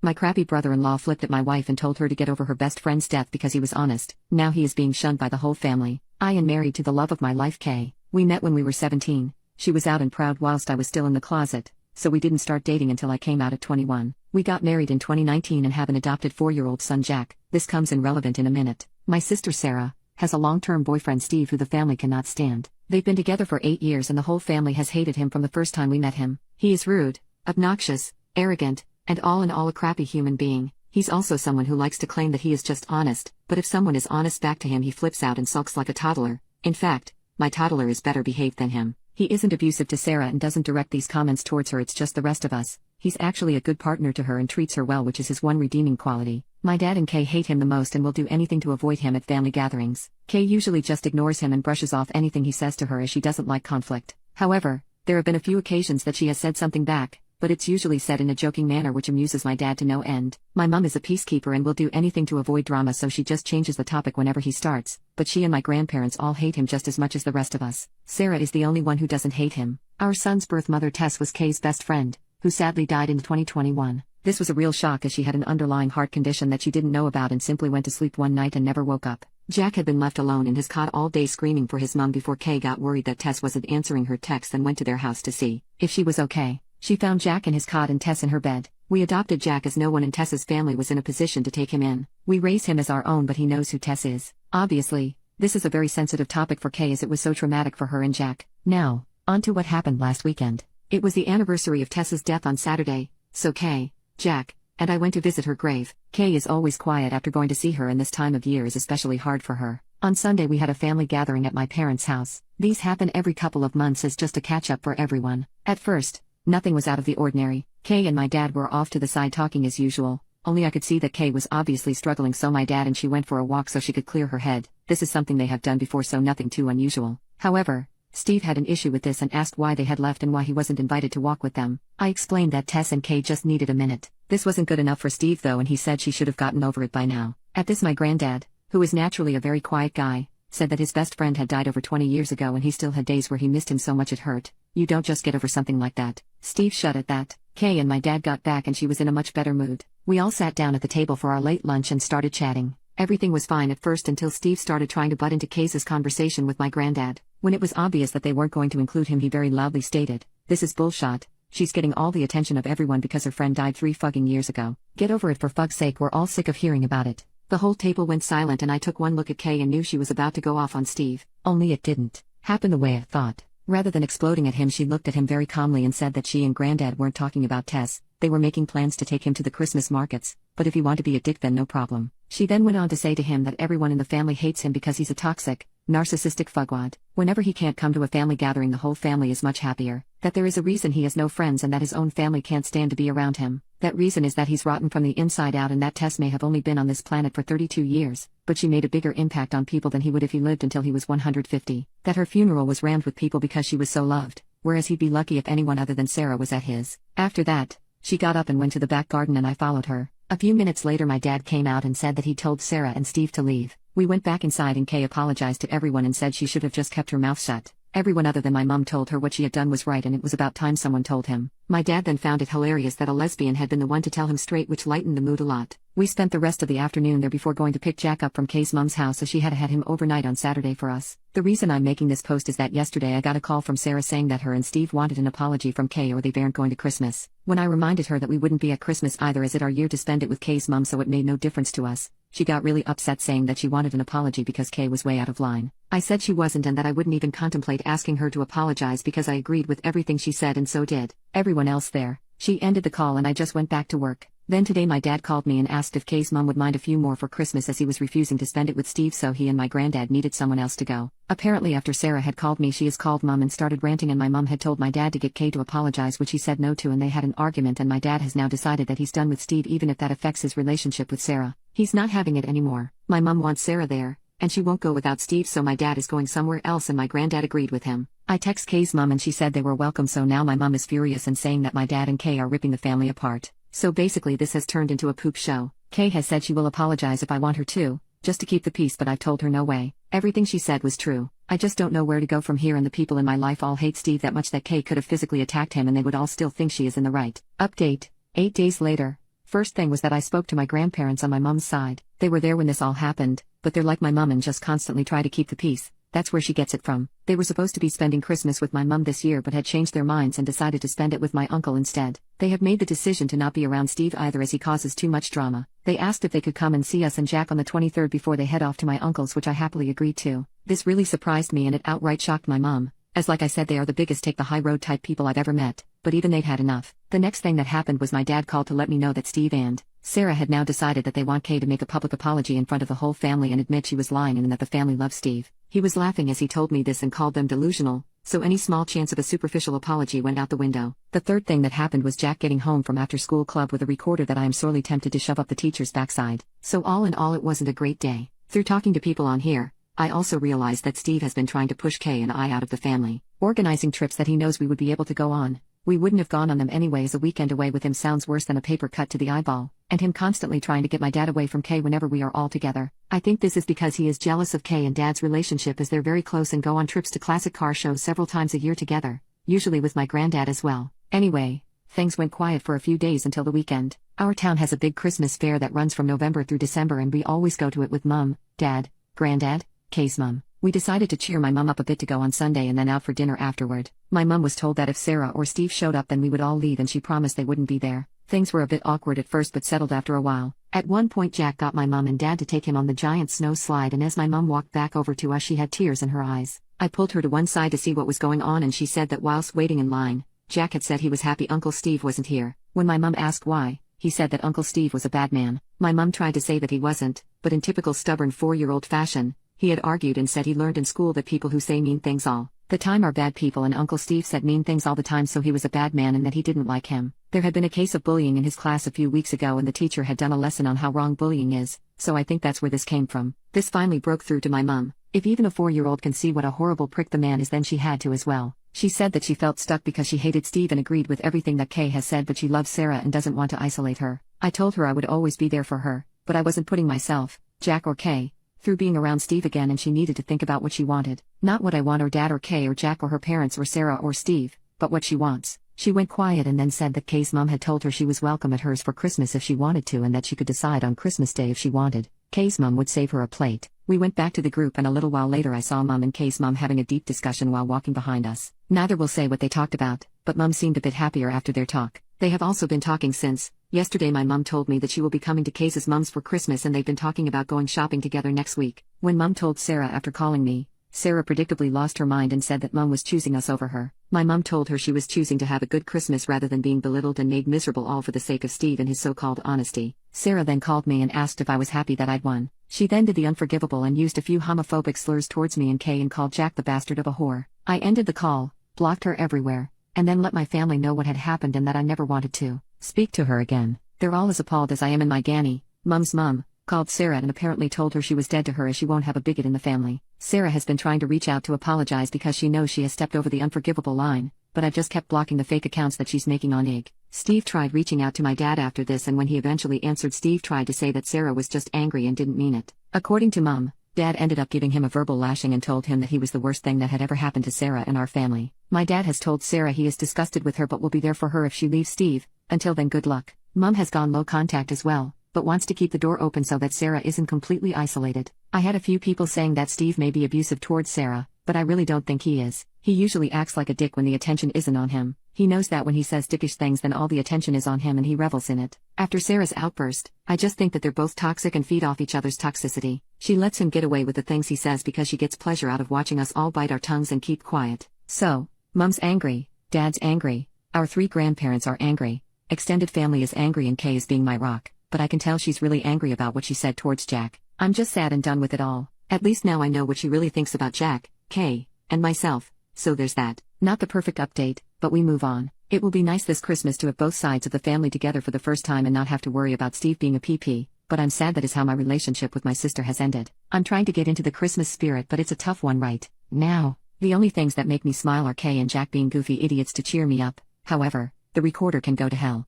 My crappy brother-in-law flipped at my wife and told her to get over her best friend's death because he was honest. Now he is being shunned by the whole family. I am married to the love of my life, Kay. We met when we were 17. She was out and proud whilst I was still in the closet, so we didn't start dating until I came out at 21. We got married in 2019 and have an adopted 4-year-old son, Jack. This comes in relevant in a minute. My sister Sarah has a long-term boyfriend, Steve, who the family cannot stand. They've been together for 8 years and the whole family has hated him from the first time we met him. He is rude, obnoxious, arrogant, and all in all a crappy human being. He's also someone who likes to claim that he is just honest, but if someone is honest back to him he flips out and sulks like a toddler. In fact, my toddler is better behaved than him. He isn't abusive to Sarah and doesn't direct these comments towards her, it's just the rest of us. He's actually a good partner to her and treats her well, which is his one redeeming quality. My dad and Kay hate him the most and will do anything to avoid him at family gatherings. Kay usually just ignores him and brushes off anything he says to her as she doesn't like conflict. However, there have been a few occasions that she has said something back, but it's usually said in a joking manner which amuses my dad to no end. My mom is a peacekeeper and will do anything to avoid drama, so she just changes the topic whenever he starts, but she and my grandparents all hate him just as much as the rest of us. Sarah is the only one who doesn't hate him. Our son's birth mother Tess was Kay's best friend, who sadly died in 2021. This was a real shock as she had an underlying heart condition that she didn't know about and simply went to sleep one night and never woke up. Jack had been left alone in his cot all day screaming for his mom before Kay got worried that Tess wasn't answering her texts and went to their house to see if she was okay. She found Jack in his cot and Tess in her bed. We adopted Jack as no one in Tess's family was in a position to take him in. We raise him as our own, but he knows who Tess is. Obviously, this is a very sensitive topic for Kay as it was so traumatic for her and Jack. Now, on to what happened last weekend. It was the anniversary of Tess's death on Saturday, so Kay, Jack, and I went to visit her grave. Kay is always quiet after going to see her, and this time of year is especially hard for her. On Sunday we had a family gathering at my parents' house. These happen every couple of months as just a catch-up for everyone. At first, nothing was out of the ordinary. Kay and my dad were off to the side talking as usual, only I could see that Kay was obviously struggling, so my dad and she went for a walk so she could clear her head. This is something they have done before, so nothing too unusual. However, Steve had an issue with this and asked why they had left and why he wasn't invited to walk with them. I explained that Tess and Kay just needed a minute. This wasn't good enough for Steve though, and he said she should have gotten over it by now. At this, my granddad, who is naturally a very quiet guy, said that his best friend had died over 20 years ago and he still had days where he missed him so much it hurt. You don't just get over something like that. Steve shut at that. Kay and my dad got back and she was in a much better mood. We all sat down at the table for our late lunch and started chatting. Everything was fine at first until Steve started trying to butt into Kay's conversation with my granddad. When it was obvious that they weren't going to include him, he very loudly stated, "This is bullshit. She's getting all the attention of everyone because her friend died 3 fucking years ago. Get over it for fuck's sake, we're all sick of hearing about it." The whole table went silent and I took one look at Kay and knew she was about to go off on Steve. Only it didn't happen the way I thought. Rather than exploding at him, she looked at him very calmly and said that she and Granddad weren't talking about Tess. They were making plans to take him to the Christmas markets, but if you want to be a dick then no problem. She then went on to say to him that everyone in the family hates him because he's a toxic, narcissistic fuckwad. Whenever he can't come to a family gathering, the whole family is much happier. That there is a reason he has no friends and that his own family can't stand to be around him. That reason is that he's rotten from the inside out, and that Tess may have only been on this planet for 32 years, but she made a bigger impact on people than he would if he lived until he was 150. That her funeral was rammed with people because she was so loved, whereas he'd be lucky if anyone other than Sarah was at his. After that, she got up and went to the back garden and I followed her. A few minutes later my dad came out and said that he told Sarah and Steve to leave. We went back inside and Kay apologized to everyone and said she should have just kept her mouth shut. Everyone other than my mom told her what she had done was right and it was about time someone told him. My dad then found it hilarious that a lesbian had been the one to tell him straight, which lightened the mood a lot. We spent the rest of the afternoon there before going to pick Jack up from Kay's mom's house, so she had had him overnight on Saturday for us. The reason I'm making this post is that yesterday I got a call from Sarah saying that her and Steve wanted an apology from Kay or they weren't going to Christmas. When I reminded her that we wouldn't be at Christmas either as it our year to spend it with Kay's mom, so it made no difference to us, she got really upset saying that she wanted an apology because Kay was way out of line. I said she wasn't and that I wouldn't even contemplate asking her to apologize because I agreed with everything she said, and so did everyone else there. She ended the call and I just went back to work. Then today my dad called me and asked if Kay's mom would mind a few more for Christmas as he was refusing to spend it with Steve, so he and my granddad needed someone else to go. Apparently after Sarah had called me, she has called mom and started ranting, and my mom had told my dad to get Kay to apologize, which he said no to, and they had an argument, and my dad has now decided that he's done with Steve even if that affects his relationship with Sarah. He's not having it anymore. My mom wants Sarah there, and she won't go without Steve, so my dad is going somewhere else, and my granddad agreed with him. I text Kay's mom and she said they were welcome, so now my mom is furious and saying that my dad and Kay are ripping the family apart. So basically this has turned into a poop show. Kay has said she will apologize if I want her to, just to keep the peace, but I've told her no way. Everything she said was true. I just don't know where to go from here, and the people in my life all hate Steve that much that Kay could have physically attacked him and they would all still think she is in the right. Update: 8 days later. First thing was that I spoke to my grandparents on my mom's side. They were there when this all happened, but they're like my mom and just constantly try to keep the peace. That's where she gets it from. They were supposed to be spending Christmas with my mom this year but had changed their minds and decided to spend it with my uncle instead. They have made the decision to not be around Steve either as he causes too much drama. They asked if they could come and see us and Jack on the 23rd before they head off to my uncle's, which I happily agreed to. This really surprised me and it outright shocked my mom, as like I said they are the biggest take the high road type people I've ever met, but even they've had enough. The next thing that happened was my dad called to let me know that Steve and Sarah had now decided that they want Kay to make a public apology in front of the whole family and admit she was lying and that the family loves Steve. He was laughing as he told me this and called them delusional, so any small chance of a superficial apology went out the window. The third thing that happened was Jack getting home from after school club with a recorder that I am sorely tempted to shove up the teacher's backside. So all in all it wasn't a great day. Through talking to people on here, I also realized that Steve has been trying to push Kay and I out of the family, organizing trips that he knows we would be able to go on. We wouldn't have gone on them anyway as a weekend away with him sounds worse than a paper cut to the eyeball, and him constantly trying to get my dad away from Kay whenever we are all together. I think this is because he is jealous of Kay and Dad's relationship as they're very close and go on trips to classic car shows several times a year together, usually with my granddad as well. Anyway, things went quiet for a few days until the weekend. Our town has a big Christmas fair that runs from November through December and we always go to it with Mum, Dad, Granddad, Kay's mum. We decided to cheer my mum up a bit to go on Sunday and then out for dinner afterward. My mum was told that if Sarah or Steve showed up then we would all leave and she promised they wouldn't be there. Things were a bit awkward at first but settled after a while. At one point Jack got my mum and dad to take him on the giant snow slide and as my mum walked back over to us she had tears in her eyes. I pulled her to one side to see what was going on and she said that whilst waiting in line, Jack had said he was happy Uncle Steve wasn't here. When my mum asked why, he said that Uncle Steve was a bad man. My mum tried to say that he wasn't, but in typical stubborn 4-year-old fashion, he had argued and said he learned in school that people who say mean things all the time are bad people and Uncle Steve said mean things all the time so he was a bad man and that he didn't like him. There had been a case of bullying in his class a few weeks ago and the teacher had done a lesson on how wrong bullying is, so I think that's where this came from. This finally broke through to my mum. If even a 4-year-old can see what a horrible prick the man is then she had to as well. She said that she felt stuck because she hated Steve and agreed with everything that Kay has said but she loves Sarah and doesn't want to isolate her. I told her I would always be there for her, but I wasn't putting myself, Jack or Kay, through being around Steve again and she needed to think about what she wanted. Not what I want or Dad or Kay or Jack or her parents or Sarah or Steve, but what she wants. She went quiet and then said that Kay's mom had told her she was welcome at hers for Christmas if she wanted to and that she could decide on Christmas Day if she wanted. Kay's mom would save her a plate. We went back to the group and a little while later I saw Mom and Kay's mom having a deep discussion while walking behind us. Neither will say what they talked about, but Mom seemed a bit happier after their talk. They have also been talking since. Yesterday my mom told me that she will be coming to Kay's mom's for Christmas and they've been talking about going shopping together next week. When Mom told Sarah after calling me, Sarah predictably lost her mind and said that Mom was choosing us over her. My mom told her she was choosing to have a good Christmas rather than being belittled and made miserable all for the sake of Steve and his so-called honesty. Sarah then called me and asked if I was happy that I'd won. She then did the unforgivable and used a few homophobic slurs towards me and Kay and called Jack the bastard of a whore. I ended the call, blocked her everywhere, and then let my family know what had happened and that I never wanted to speak to her again. They're all as appalled as I am and my Granny, Mum's mum, called Sarah and apparently told her she was dead to her as she won't have a bigot in the family. Sarah has been trying to reach out to apologize because she knows she has stepped over the unforgivable line, but I've just kept blocking the fake accounts that she's making on IG. Steve tried reaching out to my dad after this and when he eventually answered Steve tried to say that Sarah was just angry and didn't mean it. According to Mum, Dad ended up giving him a verbal lashing and told him that he was the worst thing that had ever happened to Sarah and our family. My dad has told Sarah he is disgusted with her but will be there for her if she leaves Steve. Until then, good luck. Mum has gone low contact as well, but wants to keep the door open so that Sarah isn't completely isolated. I had a few people saying that Steve may be abusive towards Sarah, but I really don't think he is. He usually acts like a dick when the attention isn't on him. He knows that when he says dickish things then all the attention is on him and he revels in it. After Sarah's outburst, I just think that they're both toxic and feed off each other's toxicity. She lets him get away with the things he says because she gets pleasure out of watching us all bite our tongues and keep quiet. So, Mum's angry, Dad's angry, our 3 grandparents are angry, extended family is angry and Kay is being my rock, but I can tell she's really angry about what she said towards Jack. I'm just sad and done with it all. At least now I know what she really thinks about Jack, Kay, and myself, so there's that. Not the perfect update, but we move on. It will be nice this Christmas to have both sides of the family together for the first time and not have to worry about Steve being a PP, but I'm sad that is how my relationship with my sister has ended. I'm trying to get into the Christmas spirit but it's a tough one right now. The only things that make me smile are Kay and Jack being goofy idiots to cheer me up. However, the recorder can go to hell.